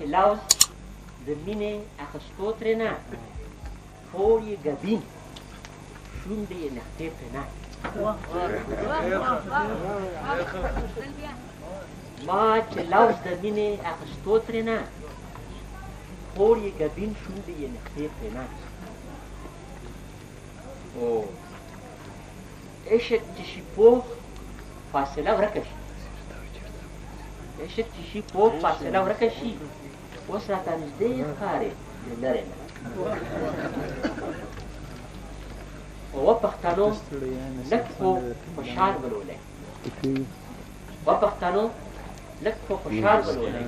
چې لوز د مینې اخیستو ترېنه ټول یې ګبین شونډې یې نختې ترېنه ما چې لوز د مینې اخیستو ترېنه ټول یې ګبین شونډې یې نختې ترېنه او عشق چې شي پوخ فاصله ورکه شي عشق چې شي پوخ فاصله ورکه شي اوس راته نږدې ښکارې د لرې نه وپښتنو لږ خو خوشحال ولولئ وپښتنو لږ خو خوشحال ولولئ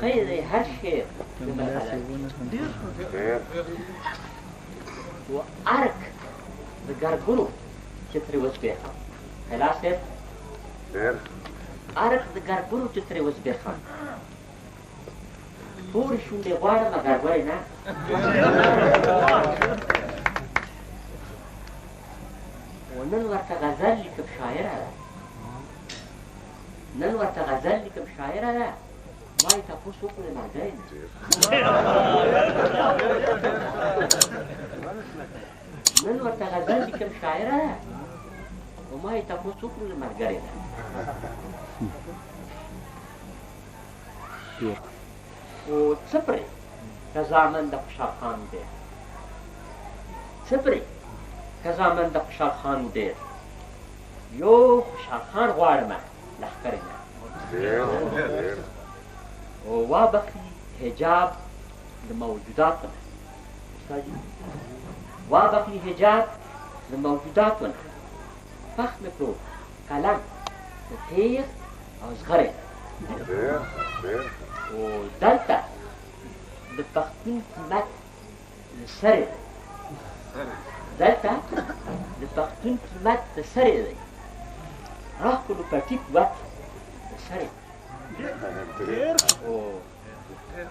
ښه دی هر شعر د مرحله و ارک د ګرګرو چې ترې وزبېښم خلاص صاحب ارک د ګرګرو چې ترې وزبېښم تورې شونډې غواړمه ګرګورې نه و نن ورته غزل لیکم شاعره ده نن ورته غزل لیکم شاعره ده ما یې تپوس وکړو د ملګرې نه نن ورته غزل لیکم شاعره ده و ما یې تپوس وکړو د ملګرې نه و څه پرې که زامن د خوشحال خان دی څه پرې که زامن د خوشحال خان دی یو خوشحال خان غواړمه لښکرې نه وابخي حجاب د موجوداتو نه وابخي حجاب د موجوداتو نه پخ مې کړو قلم د تیغ او زغرې و دلته د پښتون قیمت د سرې دی دلته د پښتون قیمت د سرې دی راښکلو پټي قوت د سرې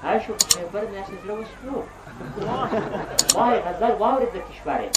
هر شو په خیبر مې هسې زړه وسپو ما یې غزل واورېد د کشورې